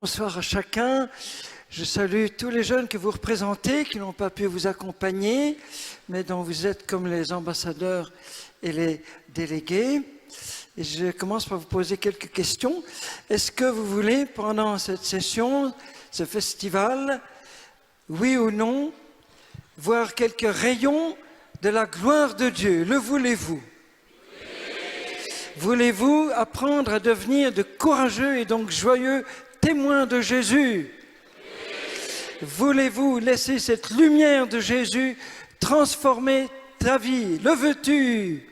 Bonsoir à chacun. Je salue tous les jeunes que vous représentez, qui n'ont pas pu vous accompagner, mais dont vous êtes comme les ambassadeurs et les délégués. Et je commence par vous poser quelques questions. Est-ce que vous voulez, pendant cette session, ce festival, oui ou non, voir quelques rayons de la gloire de Dieu? Le voulez-vous? Voulez-vous apprendre à devenir de courageux et donc joyeux témoins de Jésus? Voulez-vous laisser cette lumière de Jésus transformer ta vie? Le veux-tu?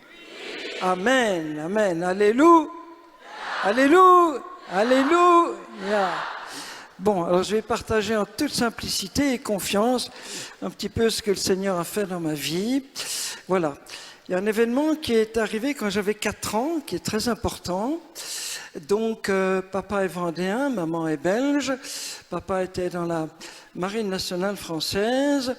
Amen, amen, alléluia, alléluia, alléluia. Bon, alors je vais partager en toute simplicité et confiance un petit peu ce que le Seigneur a fait dans ma vie. Voilà, il y a un événement qui est arrivé quand j'avais 4 ans, qui est très important. Donc, papa est vendéen, maman est belge. Papa était dans la Marine nationale française.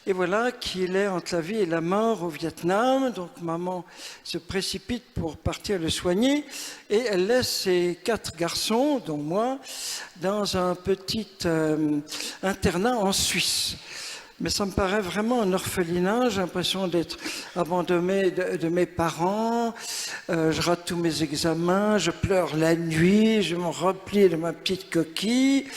Et voilà qu'il est entre la vie et la mort au Vietnam. Donc, maman se précipite pour partir le soigner. Et elle laisse ses 4 garçons, dont moi, dans un petit internat en Suisse. Mais ça me paraît vraiment un orphelinat. J'ai l'impression d'être abandonné de mes parents. Je rate tous mes examens, je pleure la nuit, je me replie de ma petite coquille.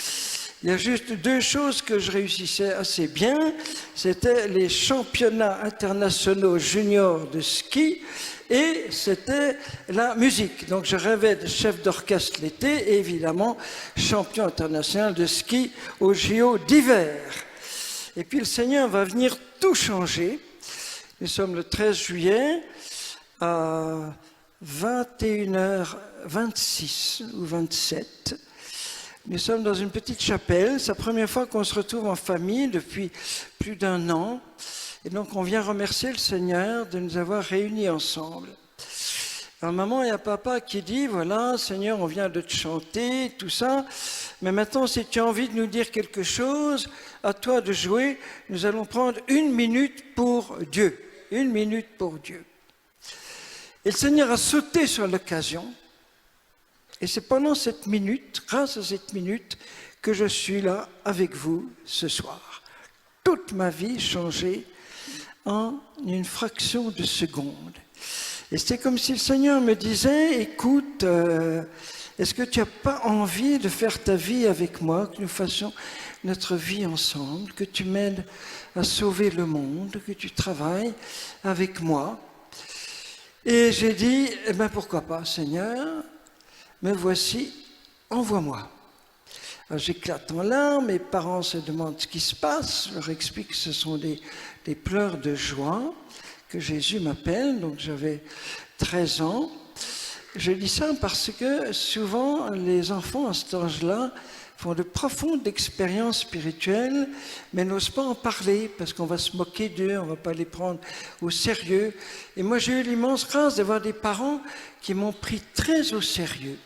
Il y a juste 2 choses que je réussissais assez bien. C'était les championnats internationaux juniors de ski et c'était la musique. Donc je rêvais de chef d'orchestre l'été et évidemment champion international de ski au JO d'hiver. Et puis le Seigneur va venir tout changer. Nous sommes le 13 juillet à 21h26 ou 27. Nous sommes dans une petite chapelle. C'est la première fois qu'on se retrouve en famille depuis plus d'1 an. Et donc on vient remercier le Seigneur de nous avoir réunis ensemble. Alors maman et papa qui dit, voilà, Seigneur, on vient de te chanter, tout ça. Mais maintenant, si tu as envie de nous dire quelque chose, à toi de jouer. Nous allons prendre 1 minute pour Dieu. 1 minute pour Dieu. Et le Seigneur a sauté sur l'occasion. Et c'est pendant cette minute, grâce à cette minute, que je suis là avec vous ce soir. Toute ma vie changée en une fraction de seconde. Et c'est comme si le Seigneur me disait, écoute, est-ce que tu n'as pas envie de faire ta vie avec moi, que nous fassions notre vie ensemble, que tu m'aides à sauver le monde, que tu travailles avec moi? Et j'ai dit, eh bien pourquoi pas, Seigneur, me voici, envoie-moi. Alors j'éclate en larmes, mes parents se demandent ce qui se passe, je leur explique que ce sont des pleurs de joie, que Jésus m'appelle, donc j'avais 13 ans. Je dis ça parce que souvent les enfants à cet âge-là font de profondes expériences spirituelles, mais n'osent pas en parler parce qu'on va se moquer d'eux, on ne va pas les prendre au sérieux. Et moi j'ai eu l'immense grâce d'avoir des parents qui m'ont pris très au sérieux.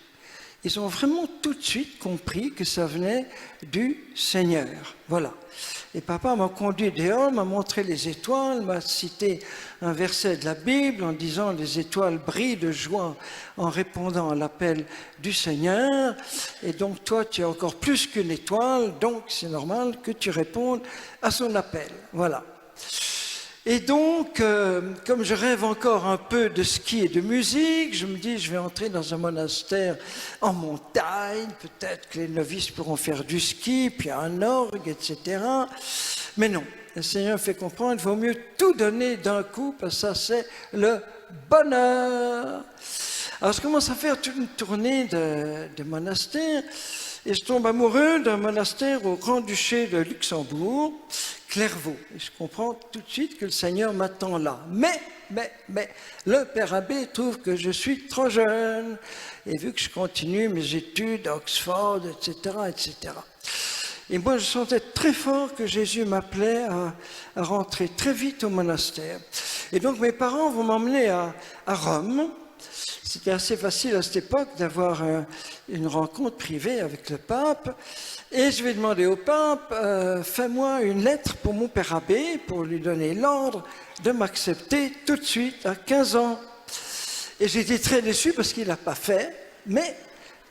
Ils ont vraiment tout de suite compris que ça venait du Seigneur. Voilà. Et papa m'a conduit dehors, m'a montré les étoiles, m'a cité un verset de la Bible en disant « Les étoiles brillent de joie en répondant à l'appel du Seigneur. Et donc toi, tu es encore plus qu'une étoile, donc c'est normal que tu répondes à son appel. » Voilà. Et donc, comme je rêve encore un peu de ski et de musique, je me dis, je vais entrer dans un monastère en montagne, peut-être que les novices pourront faire du ski, puis un orgue, etc. Mais non, le Seigneur fait comprendre, il vaut mieux tout donner d'un coup, parce que ça, c'est le bonheur. Alors, je commence à faire toute une tournée de monastères, et je tombe amoureux d'un monastère au Grand-Duché de Luxembourg, Clairvaux. Et je comprends tout de suite que le Seigneur m'attend là. Mais, le Père Abbé trouve que je suis trop jeune. Et vu que je continue mes études à Oxford, etc., etc. Et moi, je sentais très fort que Jésus m'appelait à rentrer très vite au monastère. Et donc, mes parents vont m'emmener à Rome. C'était assez facile à cette époque d'avoir une rencontre privée avec le pape. Et je vais demander au pape, fais-moi une lettre pour mon Père Abbé, pour lui donner l'ordre de m'accepter tout de suite à 15 ans. Et j'ai été très déçu parce qu'il n'a pas fait, mais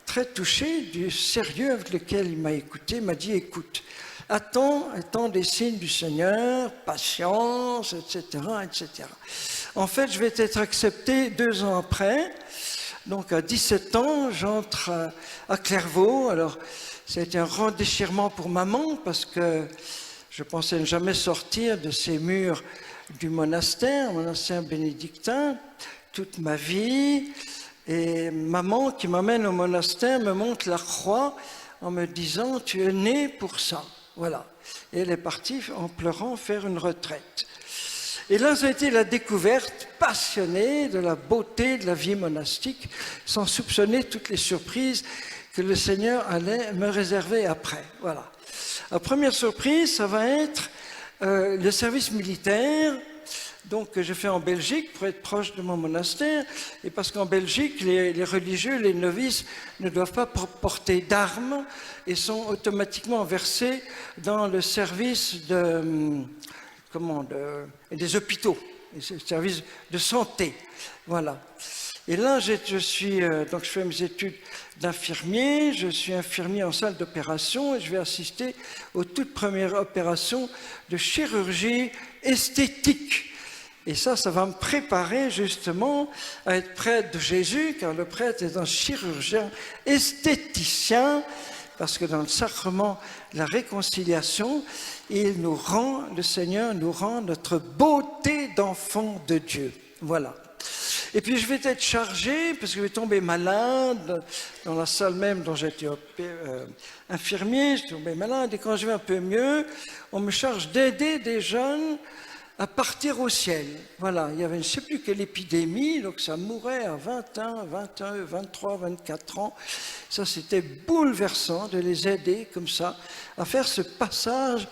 très touché du sérieux avec lequel il m'a écouté. Il m'a dit, écoute, attends des signes du Seigneur, patience, etc., etc. En fait, je vais être accepté 2 ans après. Donc à 17 ans, j'entre à Clairvaux. Alors, ça a été un grand déchirement pour maman parce que je pensais ne jamais sortir de ces murs du monastère bénédictin, toute ma vie. Et maman qui m'amène au monastère me montre la croix en me disant « tu es né pour ça ». Voilà. Et elle est partie en pleurant faire une retraite. Et là, ça a été la découverte passionnée de la beauté de la vie monastique, sans soupçonner toutes les surprises que le Seigneur allait me réserver après. Voilà. La première surprise, ça va être le service militaire, donc que je fais en Belgique pour être proche de mon monastère, et parce qu'en Belgique, les religieux, les novices ne doivent pas porter d'armes et sont automatiquement versés dans le service des hôpitaux, des services de santé. Voilà. Et là, donc je fais mes études d'infirmier, je suis infirmier en salle d'opération et je vais assister aux toutes premières opérations de chirurgie esthétique. Et ça va me préparer justement à être prêtre de Jésus, car le prêtre est un chirurgien esthéticien, parce que dans le sacrement de la réconciliation, le Seigneur nous rend notre beauté d'enfant de Dieu. Voilà. Et puis je vais être chargé, parce que je vais tomber malade, dans la salle même dont j'étais infirmier, je suis tombé malade, et quand je vais un peu mieux, on me charge d'aider des jeunes à partir au ciel. Voilà, il y avait je ne sais plus quelle épidémie, donc ça mourait à 21, 23, 24 ans. Ça, c'était bouleversant de les aider comme ça, à faire ce passage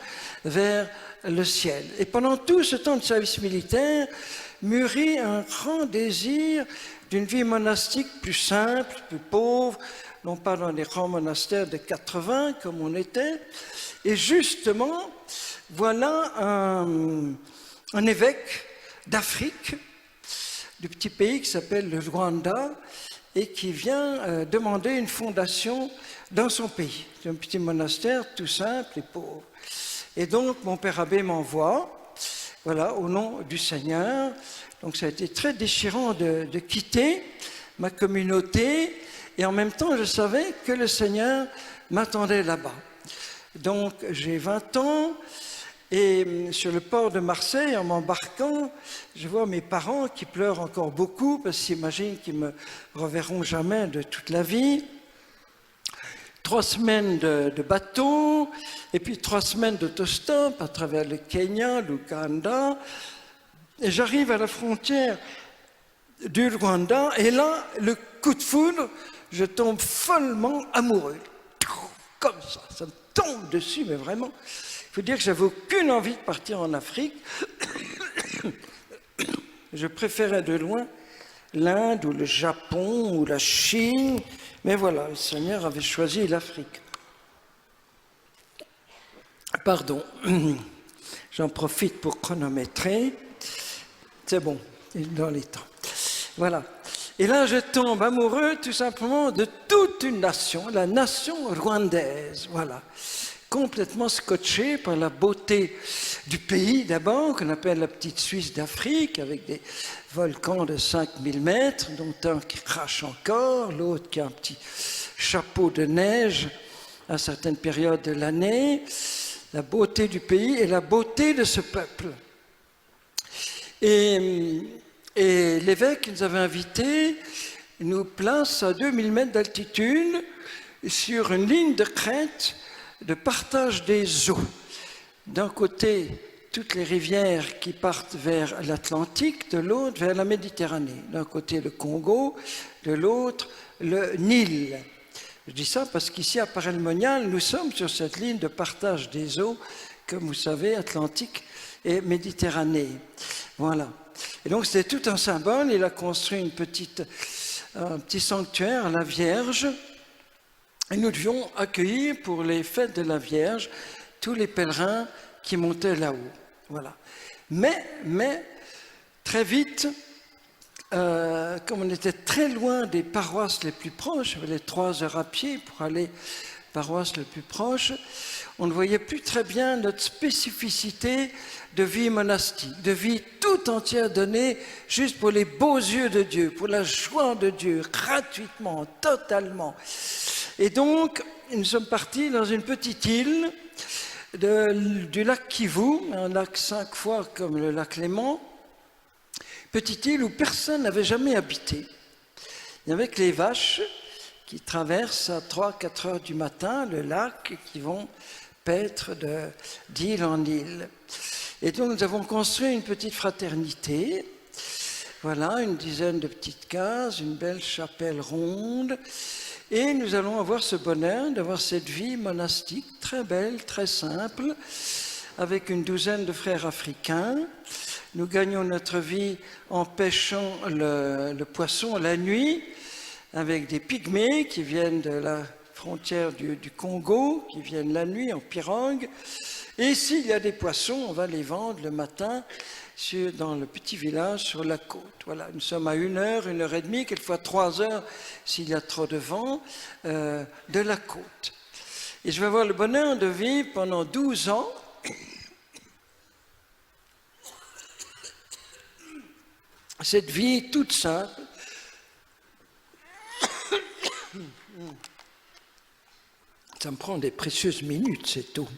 vers le ciel. Et pendant tout ce temps de service militaire, mûrit un grand désir d'une vie monastique plus simple, plus pauvre, non pas dans les grands monastères de 80 comme on était. Et justement, voilà un évêque d'Afrique, du petit pays qui s'appelle le Rwanda, et qui vient demander une fondation dans son pays. C'est un petit monastère tout simple et pauvre. Et donc, mon père abbé m'envoie, voilà, au nom du Seigneur. Donc, ça a été très déchirant de quitter ma communauté, et en même temps, je savais que le Seigneur m'attendait là-bas. Donc, j'ai 20 ans, et sur le port de Marseille, en m'embarquant, je vois mes parents qui pleurent encore beaucoup, parce qu'ils s'imaginent qu'ils ne me reverront jamais de toute la vie. 3 semaines de bateau, et puis 3 semaines d'autostop à travers le Kenya, l'Ouganda. Et j'arrive à la frontière du Rwanda, et là, le coup de foudre, je tombe follement amoureux. Comme ça me tombe dessus, mais vraiment. Il faut dire que j'avais aucune envie de partir en Afrique. Je préférais de loin l'Inde ou le Japon ou la Chine. Mais voilà, le Seigneur avait choisi l'Afrique. Pardon, j'en profite pour chronométrer. C'est bon, dans les temps. Voilà. Et là, je tombe amoureux tout simplement de toute une nation, la nation rwandaise. Voilà. Complètement scotché par la beauté du pays d'abord, qu'on appelle la petite Suisse d'Afrique, avec des volcans de 5000 mètres, dont un qui crache encore, l'autre qui a un petit chapeau de neige à certaines périodes de l'année. La beauté du pays et la beauté de ce peuple. Et l'évêque qui nous avait invités nous place à 2000 mètres d'altitude sur une ligne de crête de partage des eaux. D'un côté, toutes les rivières qui partent vers l'Atlantique, de l'autre vers la Méditerranée. D'un côté, le Congo, de l'autre, le Nil. Je dis ça parce qu'ici, à Paray-le-Monial, nous sommes sur cette ligne de partage des eaux, comme vous savez, Atlantique et Méditerranée. Voilà. Et donc, c'était tout un symbole. Il a construit un petit sanctuaire à la Vierge. Et nous devions accueillir pour les fêtes de la Vierge tous les pèlerins qui montaient là-haut. Voilà. Mais, très vite, comme on était très loin des paroisses les plus proches, il fallait 3 heures à pied pour aller paroisse le plus proche, on ne voyait plus très bien notre spécificité de vie monastique, de vie tout entière donnée juste pour les beaux yeux de Dieu, pour la joie de Dieu, gratuitement, totalement. Et donc, nous sommes partis dans une petite île du lac Kivu, un lac 5 fois comme le lac Léman, petite île où personne n'avait jamais habité. Il n'y avait que les vaches qui traversent à 3-4 heures du matin le lac et qui vont paître d'île en île. Et donc nous avons construit une petite fraternité, voilà, une dizaine de petites cases, une belle chapelle ronde, et nous allons avoir ce bonheur d'avoir cette vie monastique très belle, très simple, avec une douzaine de frères africains. Nous gagnons notre vie en pêchant le poisson la nuit, avec des pygmées qui viennent de la frontière du Congo, qui viennent la nuit en pirogue. Et s'il y a des poissons, on va les vendre le matin dans le petit village sur la côte. Voilà, nous sommes à 1 heure, 1 heure et demie, quelquefois 3 heures s'il y a trop de vent, de la côte. Et je vais avoir le bonheur de vivre pendant 12 ans cette vie toute simple. Ça me prend des précieuses minutes, c'est tout.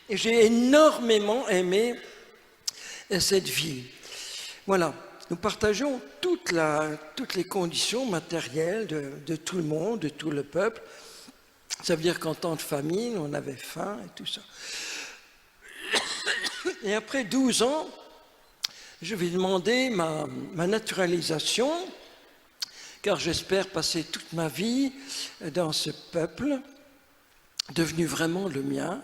Et j'ai énormément aimé cette vie. Voilà, nous partageons toutes les conditions matérielles de tout le monde, de tout le peuple. Ça veut dire qu'en temps de famine, on avait faim et tout ça. Et après 12 ans, je vais demander ma naturalisation, car j'espère passer toute ma vie dans ce peuple, devenu vraiment le mien.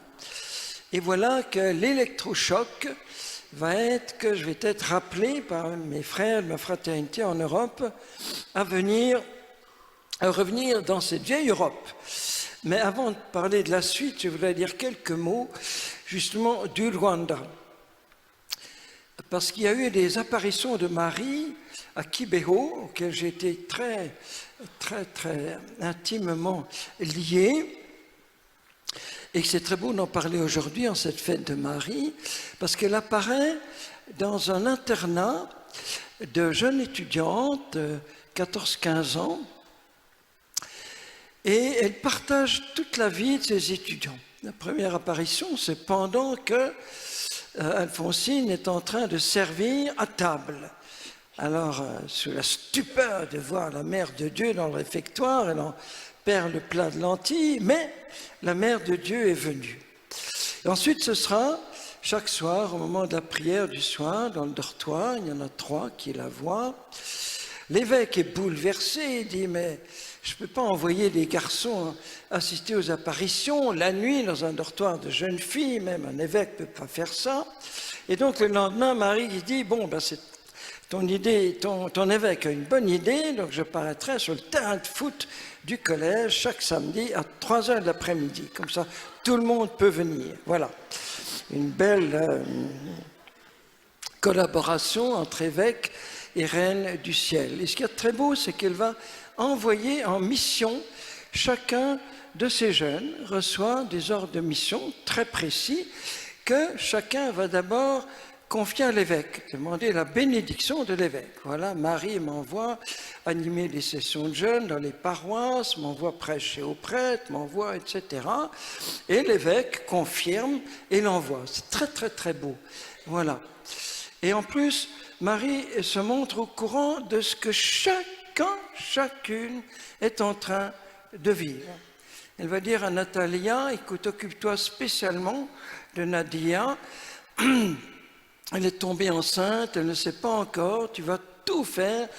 Et voilà que l'électrochoc va être que je vais être rappelé par mes frères de ma fraternité en Europe à revenir dans cette vieille Europe. Mais avant de parler de la suite, je voudrais dire quelques mots justement du Rwanda. Parce qu'il y a eu des apparitions de Marie à Kibeho, auxquelles j'ai été très, très, très intimement lié. Et c'est très beau d'en parler aujourd'hui en cette fête de Marie, parce qu'elle apparaît dans un internat de jeunes étudiantes de 14-15 ans, et elle partage toute la vie de ses étudiants. La première apparition, c'est pendant que Alphonsine est en train de servir à table. Alors, sous la stupeur de voir la Mère de Dieu dans le réfectoire, elle en perd le plat de lentilles, mais la Mère de Dieu est venue. Et ensuite, ce sera chaque soir, au moment de la prière du soir, dans le dortoir, il y en a 3 qui la voient. L'évêque est bouleversé, il dit « mais je ne peux pas envoyer des garçons assister aux apparitions la nuit dans un dortoir de jeunes filles, même un évêque ne peut pas faire ça. » Et donc le lendemain, Marie dit « bon, ben, c'est ton idée, ton évêque a une bonne idée, donc je paraîtrai sur le terrain de foot du collège chaque samedi à 3 heures de l'après-midi. Comme ça, tout le monde peut venir. » Voilà, une belle collaboration entre évêques et reine du ciel. Et ce qui est très beau, c'est qu'elle va envoyer en mission chacun de ces jeunes, reçoit des ordres de mission très précis que chacun va d'abord confier à l'évêque, demander la bénédiction de l'évêque. Voilà, Marie m'envoie animer des sessions de jeunes dans les paroisses, m'envoie prêcher aux prêtres, m'envoie, etc. Et l'évêque confirme et l'envoie. C'est très, très, très beau. Voilà. Et en plus, Marie se montre au courant de ce que chacune est en train de vivre. Elle va dire à Natalia, écoute, occupe-toi spécialement de Nadia. Elle est tombée enceinte, elle ne sait pas encore, tu vas tout faire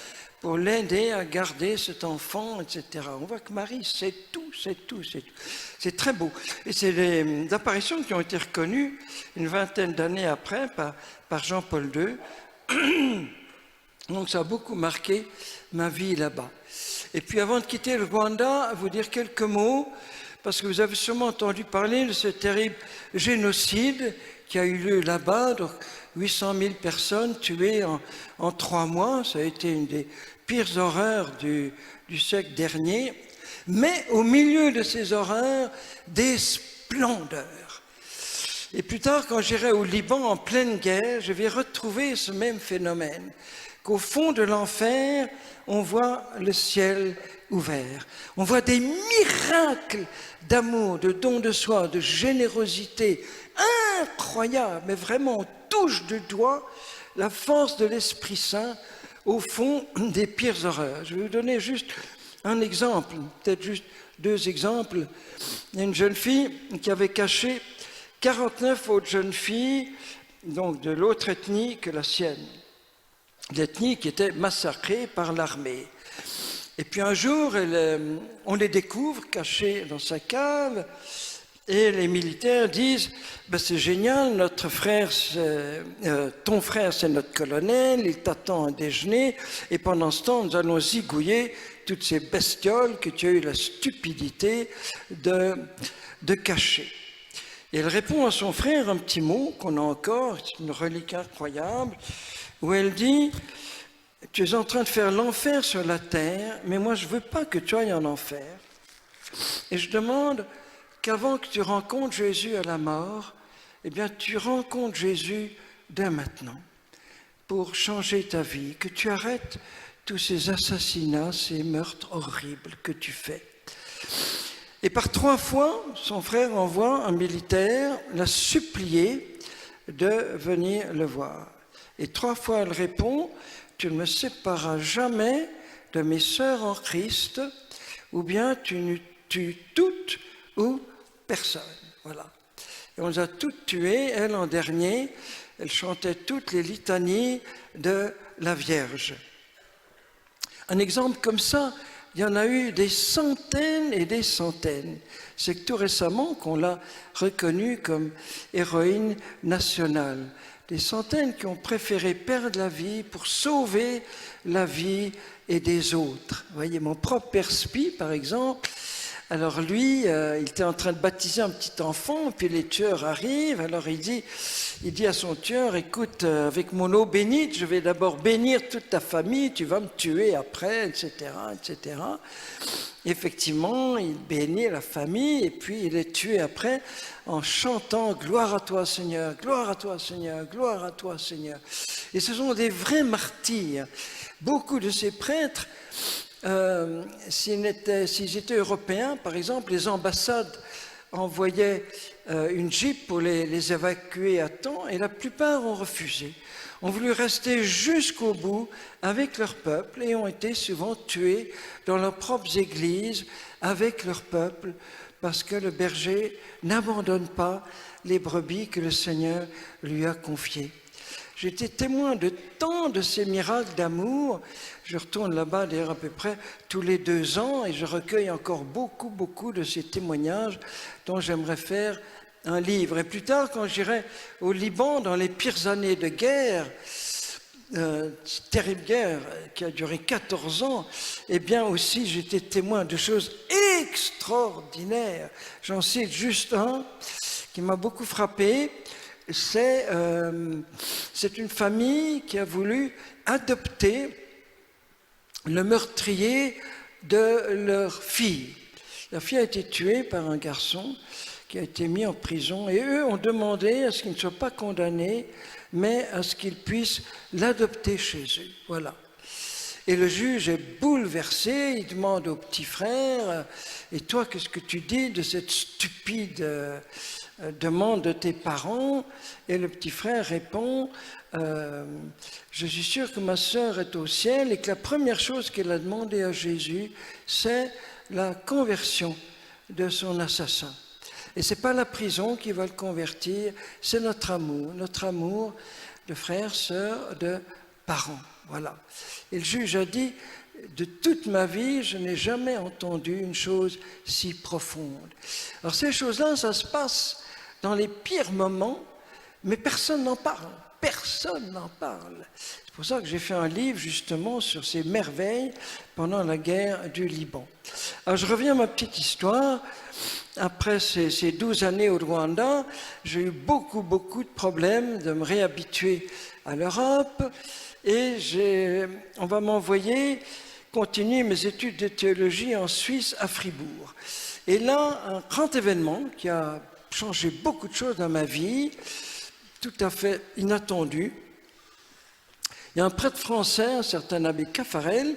pour l'aider à garder cet enfant, etc. On voit que Marie sait tout, c'est tout, c'est tout. C'est très beau. Et c'est des apparitions qui ont été reconnues une vingtaine d'années après par Jean-Paul II. Donc ça a beaucoup marqué ma vie là-bas. Et puis avant de quitter le Rwanda, vous dire quelques mots, parce que vous avez sûrement entendu parler de ce terrible génocide qui a eu lieu là-bas, donc 800 000 personnes tuées en 3 mois. Ça a été une des pires horreurs du siècle dernier. Mais au milieu de ces horreurs, des splendeurs. Et plus tard, quand j'irai au Liban en pleine guerre, je vais retrouver ce même phénomène, qu'au fond de l'enfer, on voit le ciel ouvert. On voit des miracles d'amour, de don de soi, de générosité incroyables, mais vraiment on touche du doigt la force de l'Esprit Saint au fond des pires horreurs. Je vais vous donner juste un exemple, peut-être juste 2 exemples. Il y a une jeune fille qui avait caché 49 autres jeunes filles, donc de l'autre ethnie que la sienne. L'ethnie qui était massacrée par l'armée. Et puis un jour, on les découvre cachés dans sa cave, et les militaires disent ben, « c'est génial, notre frère, ton frère c'est notre colonel, il t'attend à déjeuner, et pendant ce temps, nous allons zigouiller toutes ces bestioles que tu as eu la stupidité de cacher. » Et elle répond à son frère un petit mot qu'on a encore, c'est une relique incroyable, où elle dit « Tu es en train de faire l'enfer sur la terre, mais moi je ne veux pas que tu ailles en enfer. » Et je demande qu'avant que tu rencontres Jésus à la mort, eh bien tu rencontres Jésus dès maintenant pour changer ta vie, que tu arrêtes tous ces assassinats, ces meurtres horribles que tu fais. Et par 3 fois, son frère envoie un militaire la supplier de venir le voir. Et 3 fois, elle répond « Tu ne me sépareras jamais de mes sœurs en Christ, ou bien tu tues toutes ou personne. » Voilà. Et on les a toutes tuées, elle en dernier. Elle chantait toutes les litanies de la Vierge. Un exemple comme ça, il y en a eu des centaines et des centaines. C'est que tout récemment qu'on l'a reconnue comme héroïne nationale. Des centaines qui ont préféré perdre la vie pour sauver la vie et des autres. Vous voyez, mon propre père Spi, par exemple, alors lui, il était en train de baptiser un petit enfant, puis les tueurs arrivent, alors il dit à son tueur, écoute, avec mon eau bénite, je vais d'abord bénir toute ta famille, tu vas me tuer après, etc., etc. Effectivement, il bénit la famille, et puis il est tué après en chantant « Gloire à toi Seigneur, gloire à toi Seigneur, gloire à toi Seigneur ». Et ce sont des vrais martyrs. Beaucoup de ces prêtres, s'ils étaient européens, par exemple, les ambassades envoyaient une jeep pour les évacuer à temps, et la plupart ont refusé. Ont voulu rester jusqu'au bout avec leur peuple et ont été souvent tués dans leurs propres églises avec leur peuple, parce que le berger n'abandonne pas les brebis que le Seigneur lui a confiées. J'ai été témoin de tant de ces miracles d'amour. Je retourne là-bas d'ailleurs à peu près tous les 2 ans et je recueille encore beaucoup de ces témoignages dont j'aimerais faire un livre. Et plus tard, quand j'irai au Liban, dans les pires années de guerre, terrible guerre qui a duré 14 ans, eh bien aussi j'étais témoin de choses extraordinaires. J'en cite juste un qui m'a beaucoup frappé. C'est une famille qui a voulu adopter le meurtrier de leur fille. La fille a été tuée par un garçon qui a été mis en prison et eux ont demandé à ce qu'il ne soit pas condamné, mais à ce qu'ils puissent l'adopter chez eux. Voilà. Et le juge est bouleversé, il demande au petit frère « Et toi, qu'est-ce que tu dis de cette stupide demande de tes parents ?» Et le petit frère répond « Je suis sûr que ma sœur est au ciel et que la première chose qu'elle a demandé à Jésus, c'est la conversion de son assassin. Et ce n'est pas la prison qui va le convertir, c'est notre amour de frères, sœurs, de parents. » Voilà. Et le juge a dit « De toute ma vie, je n'ai jamais entendu une chose si profonde. » Alors ces choses-là, ça se passe dans les pires moments, mais personne n'en parle. Personne n'en parle. C'est pour ça que j'ai fait un livre justement sur ces merveilles pendant la guerre du Liban. Alors je reviens à ma petite histoire. après ces 12 années au Rwanda, j'ai eu beaucoup de problèmes de me réhabituer à l'Europe et on va m'envoyer continuer mes études de théologie en Suisse, à Fribourg. Et là, un grand événement qui a changé beaucoup de choses dans ma vie, tout à fait inattendu. Il y a un prêtre français, un certain abbé Caffarel,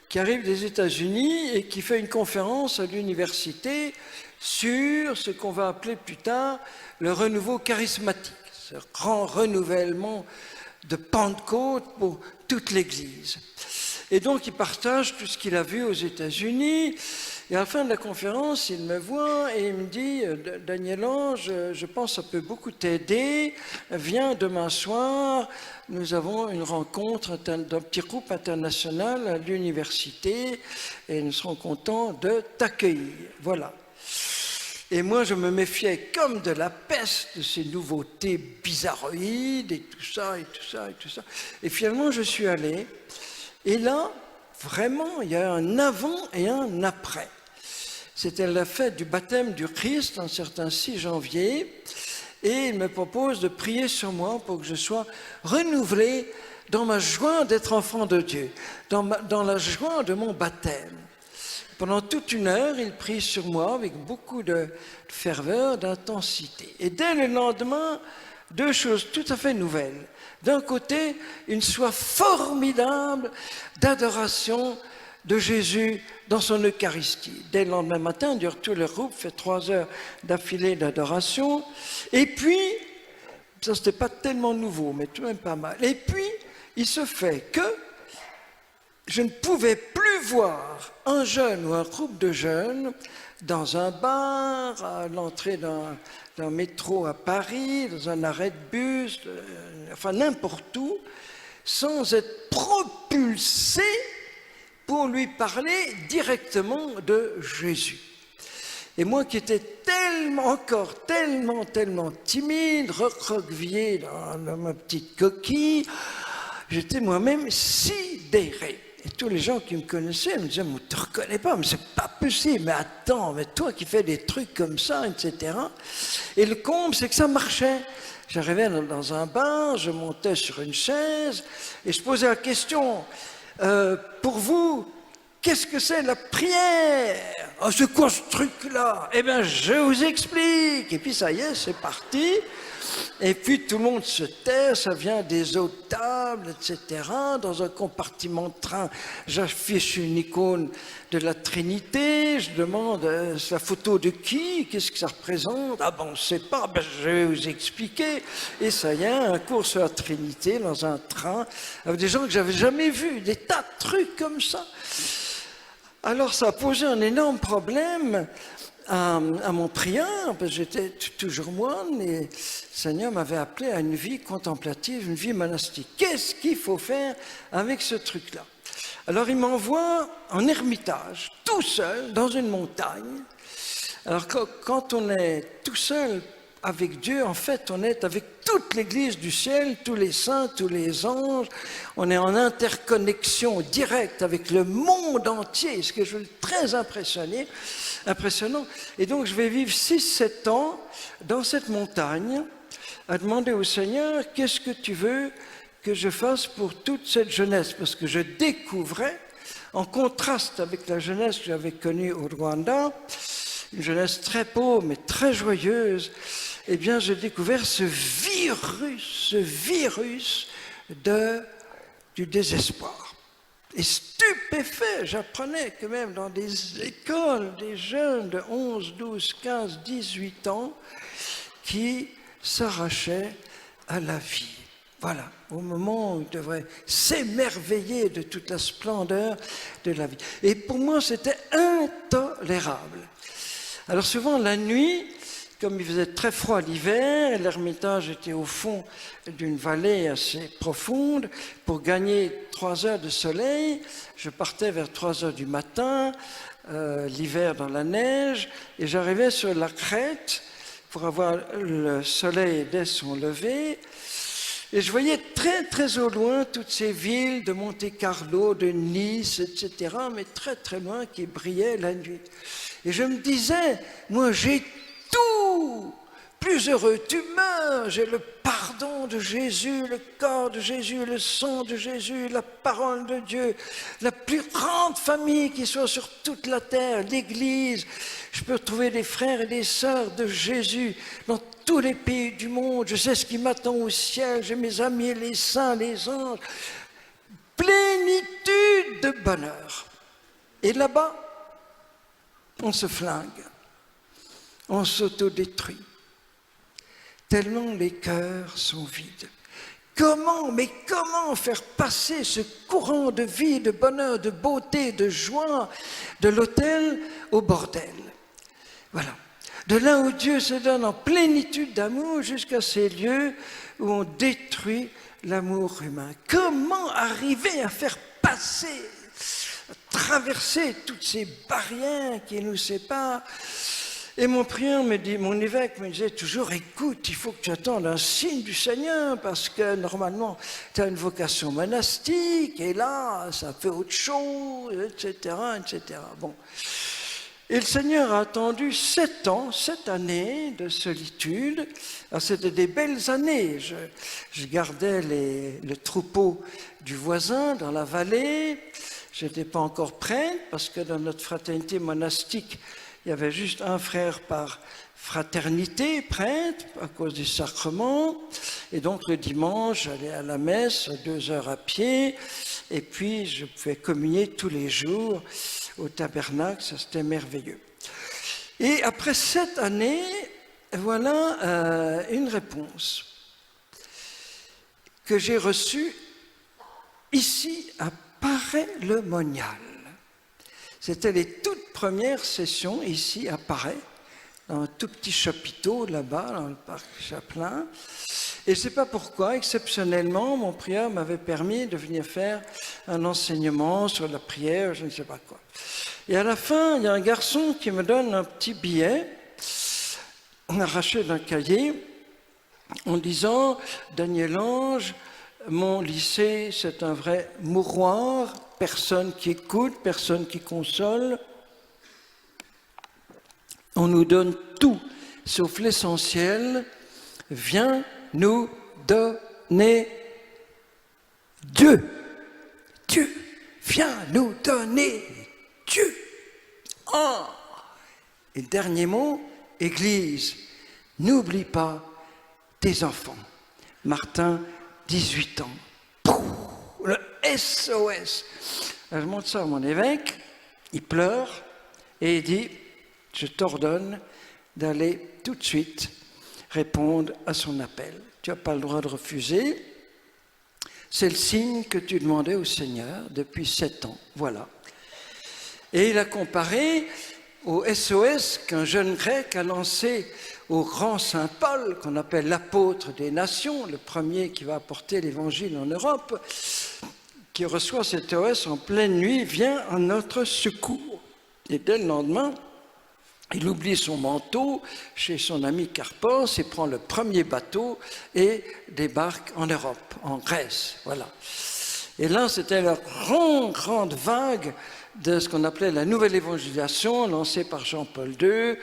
qui arrive des États-Unis et qui fait une conférence à l'université sur ce qu'on va appeler plus tard le renouveau charismatique, ce grand renouvellement de Pentecôte pour toute l'Église. Et donc, il partage tout ce qu'il a vu aux États-Unis. Et à la fin de la conférence, il me voit et il me dit « Daniel-Ange, je pense que ça peut beaucoup t'aider. Viens demain soir, nous avons une rencontre d'un petit groupe international à l'université et nous serons contents de t'accueillir. » Voilà. Et moi, je me méfiais comme de la peste de ces nouveautés bizarroïdes et tout ça, et tout ça, et tout ça. Et finalement, je suis allé. Et là, vraiment, il y a un avant et un après. C'était la fête du baptême du Christ, un certain 6 janvier, et il me propose de prier sur moi pour que je sois renouvelé dans ma joie d'être enfant de Dieu, dans la joie de mon baptême. Pendant toute une heure, il prie sur moi avec beaucoup de ferveur, d'intensité. Et dès le lendemain, deux choses tout à fait nouvelles. D'un côté, une soif formidable d'adoration de Jésus dans son Eucharistie. Dès le lendemain matin, dure tout le groupe, fait 3 heures d'affilée d'adoration. Et puis, ça c'était pas tellement nouveau, mais tout de même pas mal. Et puis, il se fait que je ne pouvais plus voir un jeune ou un groupe de jeunes dans un bar, à l'entrée d'un métro à Paris, dans un arrêt de bus, enfin n'importe où, sans être propulsé pour lui parler directement de Jésus. Et moi qui étais encore tellement timide, recroquevillé dans ma petite coquille, j'étais moi-même sidéré. Et tous les gens qui me connaissaient me disaient « Mais tu ne te reconnais pas, mais c'est pas possible, mais attends, mais toi qui fais des trucs comme ça, etc. » Et le comble, c'est que ça marchait. J'arrivais dans un bar, je montais sur une chaise et je posais la question pour vous, qu'est-ce que c'est la prière? Oh, c'est quoi ce truc-là? Eh bien, je vous explique. Et puis ça y est, c'est parti. Et puis tout le monde se tait, ça vient des autres tables, etc. Dans un compartiment de train, j'affiche une icône de la Trinité, je demande c'est la photo de qui, qu'est-ce que ça représente? Ah ben on ne sait pas, ben, je vais vous expliquer. Et ça y est, un cours sur la Trinité dans un train, avec des gens que j'avais jamais vus, des tas de trucs comme ça. Alors ça a posé un énorme problème à mon prieur, parce que j'étais toujours moine et le Seigneur m'avait appelé à une vie contemplative, une vie monastique. Qu'est-ce qu'il faut faire avec ce truc-là? Alors il m'envoie en ermitage, tout seul, dans une montagne. Alors quand on est tout seul avec Dieu, en fait, on est avec toute l'Église du ciel, tous les saints, tous les anges. On est en interconnexion directe avec le monde entier, ce que je suis très impressionnant. Et donc, je vais vivre 6-7 ans dans cette montagne à demander au Seigneur, qu'est-ce que tu veux que je fasse pour toute cette jeunesse? Parce que je découvrais, en contraste avec la jeunesse que j'avais connue au Rwanda, une jeunesse très pauvre mais très joyeuse, eh bien j'ai découvert ce virus du désespoir. Et stupéfait, j'apprenais que même dans des écoles, des jeunes de 11, 12, 15, 18 ans qui s'arrachaient à la vie. Voilà, au moment où ils devraient s'émerveiller de toute la splendeur de la vie. Et pour moi, c'était intolérable. Alors souvent, la nuit, comme il faisait très froid l'hiver, l'ermitage était au fond d'une vallée assez profonde, pour gagner 3 heures de soleil, je partais vers 3 heures du matin, l'hiver dans la neige, et j'arrivais sur la crête pour avoir le soleil dès son lever. Et je voyais très très au loin toutes ces villes de Monte-Carlo, de Nice, etc., mais très très loin qui brillaient la nuit. Et je me disais, moi j'ai tout, plus heureux tu meurs, j'ai le pardon de Jésus, le corps de Jésus, le sang de Jésus, la parole de Dieu, la plus grande famille qui soit sur toute la terre, l'Église. Je peux trouver des frères et des sœurs de Jésus dans tous les pays du monde. Je sais ce qui m'attend au ciel, j'ai mes amis, les saints, les anges. Plénitude de bonheur. Et là-bas, on se flingue, on s'autodétruit, tellement les cœurs sont vides. Mais comment faire passer ce courant de vie, de bonheur, de beauté, de joie, de l'autel au bordel? Voilà. De là où Dieu se donne en plénitude d'amour jusqu'à ces lieux où on détruit l'amour humain. Comment arriver à faire passer, à traverser toutes ces barrières qui nous séparent? Et mon prieur me dit, mon évêque me disait toujours, écoute, il faut que tu attendes un signe du Seigneur parce que normalement, tu as une vocation monastique et là, ça fait autre chose, etc., etc. Bon. Et le Seigneur a attendu 7 ans, 7 années de solitude. Alors, c'était des belles années. Je gardais le troupeau du voisin dans la vallée. Je n'étais pas encore prêtre parce que dans notre fraternité monastique, il y avait juste un frère par fraternité, prêtre, à cause du sacrement. Et donc le dimanche, j'allais à la messe, 2 heures à pied. Et puis je pouvais communier tous les jours au tabernacle, ça c'était merveilleux. Et après 7 années, voilà une réponse que j'ai reçue ici à Paray-le-Monial. C'était les toutes premières sessions ici à Paray, dans un tout petit chapiteau là-bas, dans le parc Chaplin. Et je ne sais pas pourquoi, exceptionnellement, mon prieur m'avait permis de venir faire un enseignement sur la prière, je ne sais pas quoi. Et à la fin, il y a un garçon qui me donne un petit billet, arraché d'un cahier, en disant « Daniel Ange, mon lycée, c'est un vrai mouroir, personne qui écoute, personne qui console. On nous donne tout, sauf l'essentiel. Viens nous donner Dieu. Dieu, viens nous donner Dieu. Oh. Et dernier mot, Église, n'oublie pas tes enfants. Martin, 18 ans. Le SOS. Alors, je montre ça à mon évêque, il pleure et il dit, je t'ordonne d'aller tout de suite répondre à son appel. Tu n'as pas le droit de refuser. C'est le signe que tu demandais au Seigneur depuis 7 ans. Voilà. Et il a comparé au SOS qu'un jeune grec a lancé au grand Saint Paul, qu'on appelle l'apôtre des nations, le premier qui va apporter l'évangile en Europe, qui reçoit cet SOS en pleine nuit, vient à notre secours. Et dès le lendemain, il oublie son manteau chez son ami Carpos et prend le premier bateau et débarque en Europe, en Grèce. Voilà. Et là, c'était la grande vague de ce qu'on appelait la nouvelle évangélisation, lancée par Jean-Paul II.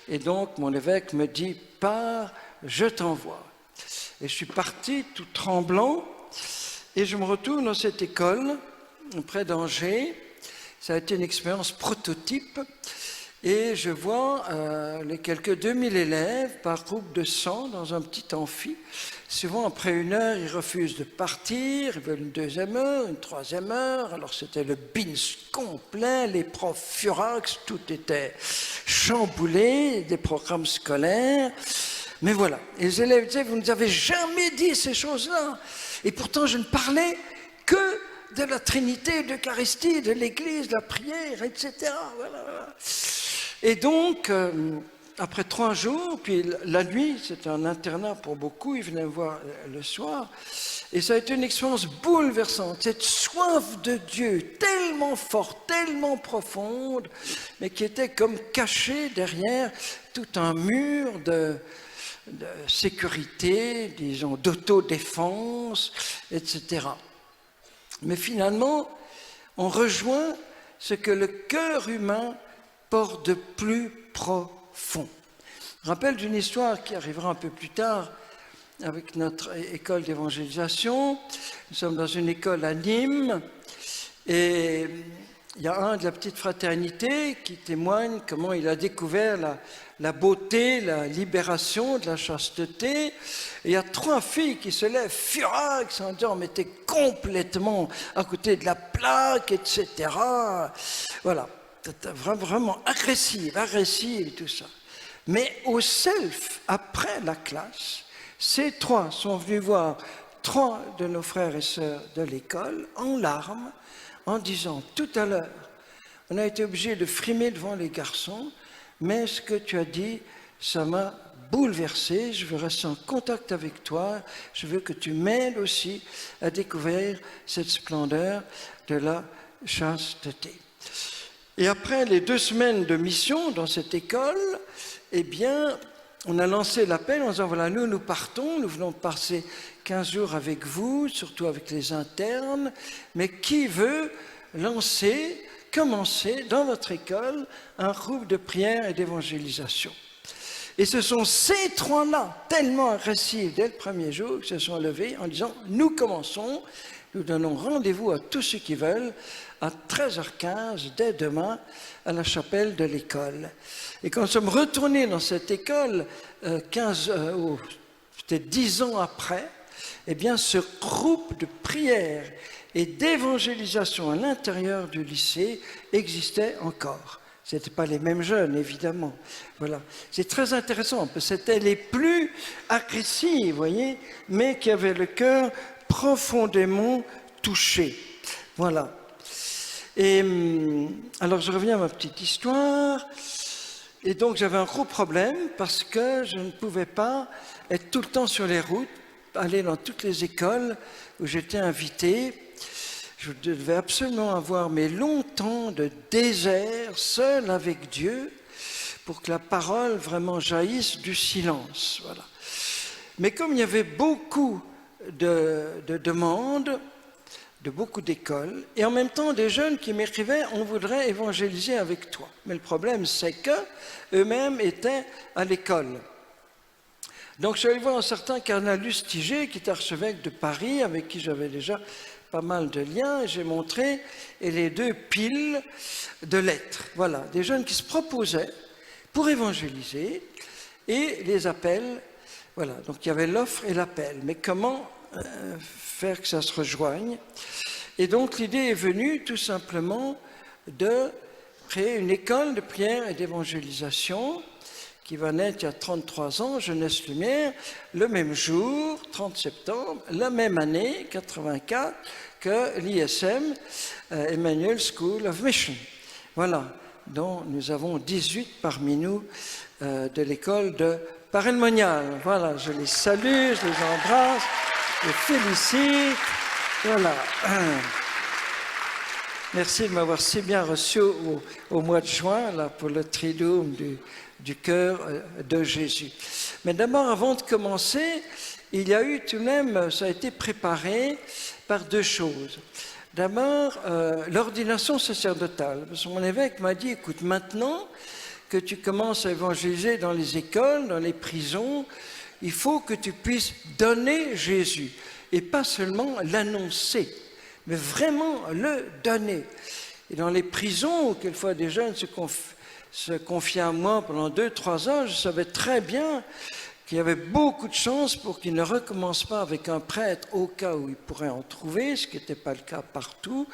Et donc, mon évêque me dit, pars, je t'envoie. Et je suis parti tout tremblant, et je me retourne dans cette école, près d'Angers. Ça a été une expérience prototype. Et je vois les quelques 2000 élèves par groupe de 100 dans un petit amphi. Souvent, après 1 heure, ils refusent de partir, ils veulent une 2e heure, une 3e heure. Alors, c'était le bins complet, les profs furax, tout était chamboulé, des programmes scolaires. Mais voilà, et les élèves disaient, vous ne nous avez jamais dit ces choses-là. Et pourtant, je ne parlais que de la Trinité, de l'Eucharistie, de l'Église, de la prière, etc. Voilà. Et donc, après 3 jours, puis la nuit, c'était un internat pour beaucoup, ils venaient me voir le soir, et ça a été une expérience bouleversante, cette soif de Dieu tellement forte, tellement profonde, mais qui était comme cachée derrière tout un mur de sécurité, disons, d'autodéfense, etc. Mais finalement, on rejoint ce que le cœur humain porte de plus profond. Je me rappelle d'une histoire qui arrivera un peu plus tard avec notre école d'évangélisation. Nous sommes dans une école à Nîmes et il y a un de la petite fraternité qui témoigne comment il a découvert la beauté, la libération de la chasteté. Et il y a 3 filles qui se lèvent furax en disant « mais t'es complètement à côté de la plaque, etc. » Voilà, vraiment agressive et tout ça. Mais au self, après la classe, ces 3 sont venus voir 3 de nos frères et sœurs de l'école en larmes, en disant « tout à l'heure, on a été obligé de frimer devant les garçons, mais ce que tu as dit, ça m'a bouleversé, je veux rester en contact avec toi, je veux que tu m'aides aussi à découvrir cette splendeur de la chasteté. » Et après les 2 semaines de mission dans cette école, eh bien, on a lancé l'appel en disant, voilà, nous partons, nous venons de passer 15 jours avec vous, surtout avec les internes, mais qui veut commencer dans votre école un groupe de prière et d'évangélisation? Et ce sont ces 3-là, tellement agressifs dès le premier jour, qui se sont levés en disant, nous commençons, nous donnons rendez-vous à tous ceux qui veulent, à 13h15, dès demain, à la chapelle de l'école. Et quand nous sommes retournés dans cette école, peut-être 10 ans après, eh bien, ce groupe de prière et d'évangélisation à l'intérieur du lycée existait encore. Ce n'étaient pas les mêmes jeunes, évidemment. Voilà. C'est très intéressant, parce que c'était les plus agressifs, vous voyez, mais qui avaient le cœur profondément touché. Voilà. Et alors, je reviens à ma petite histoire. Et donc, j'avais un gros problème parce que je ne pouvais pas être tout le temps sur les routes, aller dans toutes les écoles où j'étais invité. Je devais absolument avoir mes longs temps de désert, seul avec Dieu, pour que la parole vraiment jaillisse du silence. Voilà. Mais comme il y avait beaucoup de demandes, de beaucoup d'écoles, et en même temps des jeunes qui m'écrivaient « on voudrait évangéliser avec toi ». Mais le problème, c'est qu'eux-mêmes étaient à l'école. Donc je suis allé voir un certain cardinal Lustiger, qui était archevêque de Paris, avec qui j'avais déjà pas mal de liens, et j'ai montré et les 2 piles de lettres. Voilà, des jeunes qui se proposaient pour évangéliser, et les appels, voilà, donc il y avait l'offre et l'appel. Mais comment faire que ça se rejoigne? Et donc l'idée est venue tout simplement de créer une école de prière et d'évangélisation qui va naître il y a 33 ans, Jeunesse Lumière, le même jour, 30 septembre, la même année, 84, que l'ISM, Emmanuel School of Mission. Voilà, dont nous avons 18 parmi nous de l'école de Paray-le-Monial. Voilà, je les salue, je les embrasse, je les félicite. Voilà. Merci de m'avoir si bien reçu au mois de juin là, pour le Triduum du cœur de Jésus. Mais d'abord, avant de commencer, il y a eu tout de même, ça a été préparé par 2 choses. D'abord, l'ordination sacerdotale. Parce que mon évêque m'a dit, écoute, maintenant que tu commences à évangéliser dans les écoles, dans les prisons, il faut que tu puisses donner Jésus. Et pas seulement l'annoncer, mais vraiment le donner. Et dans les prisons, où quelquefois des jeunes se confiaient à moi pendant 2-3 ans, je savais très bien qu'il y avait beaucoup de chances pour qu'ils ne recommencent pas avec un prêtre au cas où ils pourraient en trouver, ce qui n'était pas le cas partout.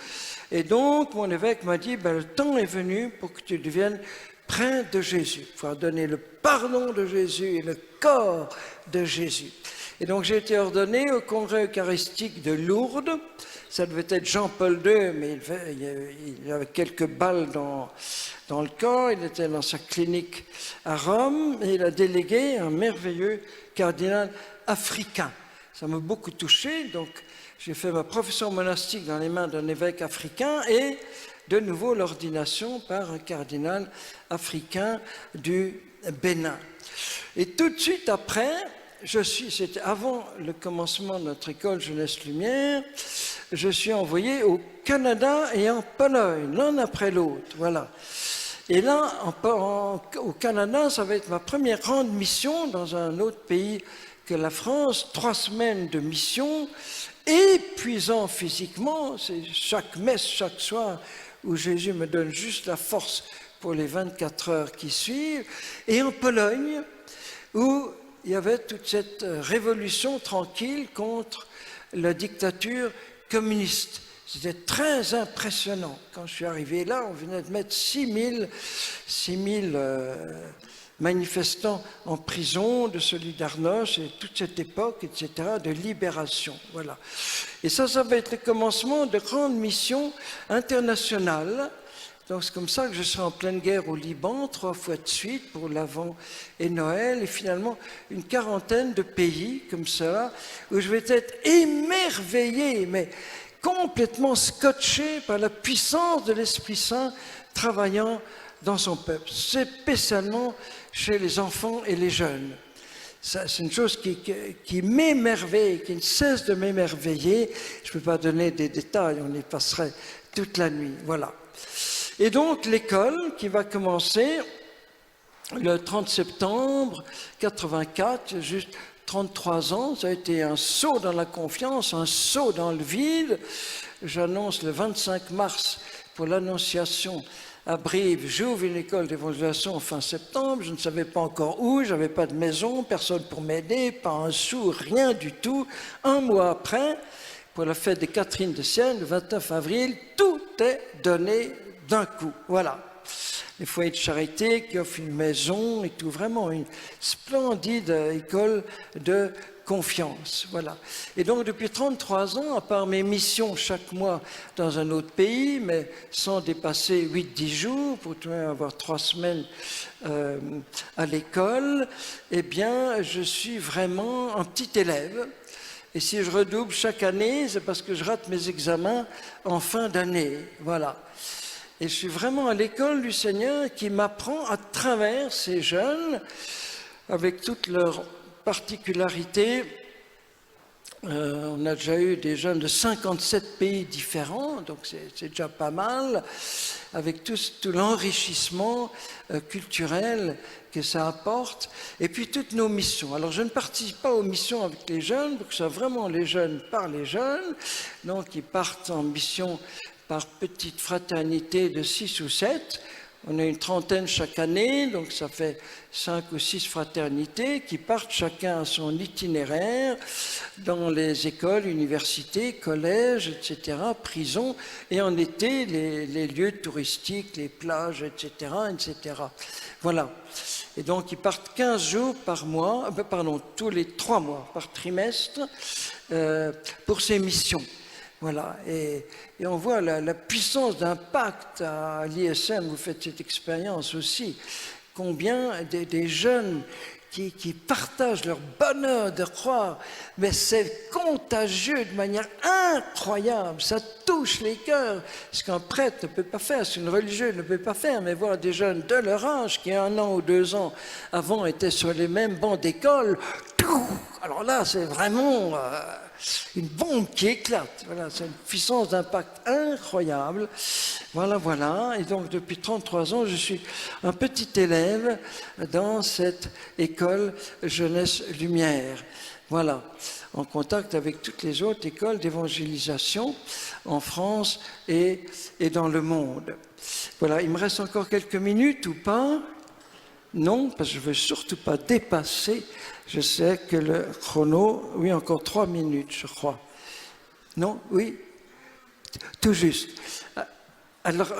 Et donc, mon évêque m'a dit, le temps est venu pour que tu deviennes prêtre de Jésus, pour donner le pardon de Jésus et le corps de Jésus. Et donc, j'ai été ordonné au congrès eucharistique de Lourdes. Ça devait être Jean-Paul II, mais il avait quelques balles dans le corps. Il était dans sa clinique à Rome et il a délégué un merveilleux cardinal africain. Ça m'a beaucoup touché, donc j'ai fait ma profession monastique dans les mains d'un évêque africain et de nouveau l'ordination par un cardinal africain du Bénin. Et tout de suite après, c'était avant le commencement de notre école Jeunesse Lumière, je suis envoyé au Canada et en Pologne, l'un après l'autre, voilà. Et là, au Canada, ça va être ma première grande mission dans un autre pays que la France, 3 semaines de mission, épuisant physiquement, c'est chaque messe, chaque soir, où Jésus me donne juste la force pour les 24 heures qui suivent, et en Pologne, où il y avait toute cette révolution tranquille contre la dictature communiste. C'était très impressionnant. Quand je suis arrivé là, on venait de mettre 6 000 manifestants en prison de Solidarność et toute cette époque, etc., de libération. Voilà. Et ça va être le commencement de grandes missions internationales. Donc c'est comme ça que je serai en pleine guerre au Liban 3 fois de suite pour l'Avent et Noël, et finalement une quarantaine de pays comme ça, où je vais être émerveillé, mais complètement scotché par la puissance de l'Esprit Saint travaillant dans son peuple, spécialement chez les enfants et les jeunes. C'est une chose qui m'émerveille, qui ne cesse de m'émerveiller. Je ne peux pas donner des détails, on y passerait toute la nuit. Voilà. Et donc l'école qui va commencer le 30 septembre 84, juste 33 ans, ça a été un saut dans la confiance, un saut dans le vide. J'annonce le 25 mars pour l'Annonciation à Brive, j'ouvre une école d'évangélisation fin septembre, je ne savais pas encore où, je n'avais pas de maison, personne pour m'aider, pas un sou, rien du tout. Un mois après, pour la fête des Catherines de Sienne, le 29 avril, tout est donné d'un coup. Voilà. Les foyers de charité qui offrent une maison et tout, vraiment une splendide école de confiance. Voilà. Et donc depuis 33 ans, à part mes missions chaque mois dans un autre pays, mais sans dépasser 8-10 jours, pour tout de même avoir 3 semaines à l'école, eh bien je suis vraiment un petit élève. Et si je redouble chaque année, c'est parce que je rate mes examens en fin d'année. Voilà. Et je suis vraiment à l'école du Seigneur qui m'apprend à travers ces jeunes, avec toutes leurs particularités. On a déjà eu des jeunes de 57 pays différents, donc c'est déjà pas mal, avec tout l'enrichissement culturel que ça apporte, et puis toutes nos missions. Alors je ne participe pas aux missions avec les jeunes, parce que c'est vraiment les jeunes par les jeunes, donc ils partent en mission par petite fraternité de 6 ou 7. On a une trentaine chaque année, donc ça fait 5 ou 6 fraternités qui partent chacun à son itinéraire dans les écoles, universités, collèges, etc., prisons, et en été, les lieux touristiques, les plages, etc., etc. Voilà. Et donc, ils partent 15 jours par mois, tous les 3 mois par trimestre pour ces missions. Voilà, et on voit la puissance d'impact à l'ISM, vous faites cette expérience aussi, combien des jeunes qui partagent leur bonheur de croire, mais c'est contagieux de manière incroyable, ça touche les cœurs, ce qu'un prêtre ne peut pas faire, ce qu'une religieuse ne peut pas faire, mais voir des jeunes de leur âge qui 1 an ou 2 ans avant étaient sur les mêmes bancs d'école, alors là c'est vraiment une bombe qui éclate, voilà, c'est une puissance d'impact incroyable, voilà, et donc depuis 33 ans je suis un petit élève dans cette école Jeunesse Lumière, voilà, en contact avec toutes les autres écoles d'évangélisation en France et dans le monde. Voilà, il me reste encore quelques minutes ou pas? Non, parce que je ne veux surtout pas dépasser. Je sais que le chrono, oui, encore 3 minutes, je crois. Non, oui, tout juste. Alors,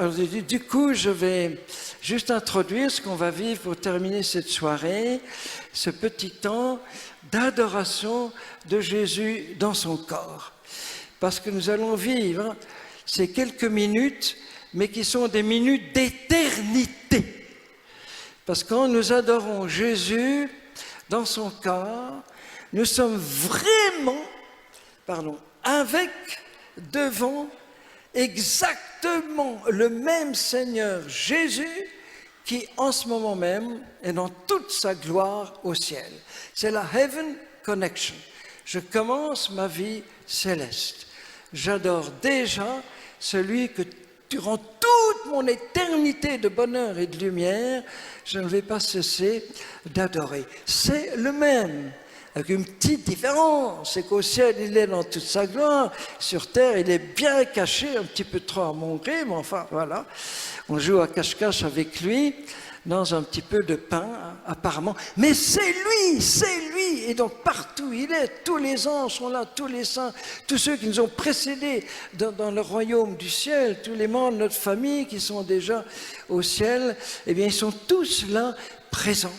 du coup, je vais juste introduire ce qu'on va vivre pour terminer cette soirée, ce petit temps d'adoration de Jésus dans son corps. Parce que nous allons vivre ces quelques minutes, mais qui sont des minutes d'éternité. Parce que quand nous adorons Jésus dans son corps, nous sommes vraiment, avec, devant, exactement le même Seigneur Jésus qui en ce moment même est dans toute sa gloire au ciel. C'est la Heaven Connection. Je commence ma vie céleste. J'adore déjà celui que durant toute mon éternité de bonheur et de lumière, je ne vais pas cesser d'adorer. C'est le même, avec une petite différence, c'est qu'au ciel, il est dans toute sa gloire, sur terre, il est bien caché, un petit peu trop à mon gré, mais enfin, voilà. On joue à cache-cache avec lui, dans un petit peu de pain, apparemment. Mais c'est lui, et donc partout il est, tous les anges sont là, tous les saints, tous ceux qui nous ont précédés dans le royaume du ciel, tous les membres de notre famille qui sont déjà au ciel, eh bien ils sont tous là, présents.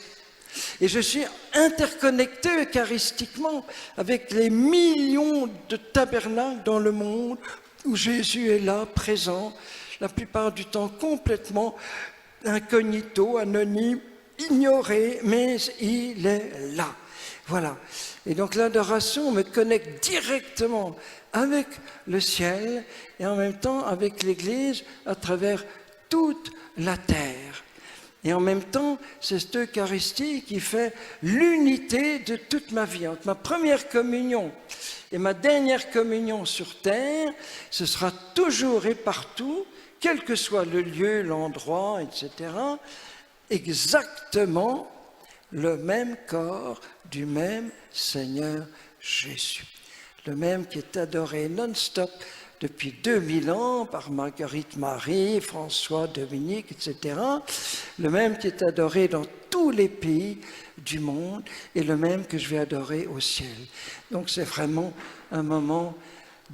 Et je suis interconnecté eucharistiquement avec les millions de tabernacles dans le monde où Jésus est là, présent, la plupart du temps complètement incognito, anonyme, ignoré, mais il est là. Voilà. Et donc l'adoration me connecte directement avec le ciel et en même temps avec l'Église à travers toute la terre. Et en même temps, c'est cette Eucharistie qui fait l'unité de toute ma vie. Entre ma première communion et ma dernière communion sur terre, ce sera toujours et partout, quel que soit le lieu, l'endroit, etc., exactement le même corps du même Seigneur Jésus. Le même qui est adoré non-stop depuis 2000 ans par Marguerite Marie, François, Dominique, etc. Le même qui est adoré dans tous les pays du monde et le même que je vais adorer au ciel. Donc c'est vraiment un moment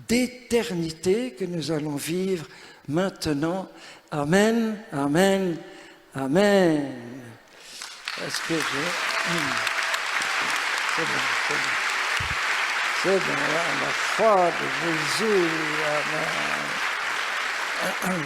d'éternité que nous allons vivre maintenant. Amen, amen, amen. Est-ce que c'est bon, c'est bon. C'est bon, la foi de Jésus. Amen.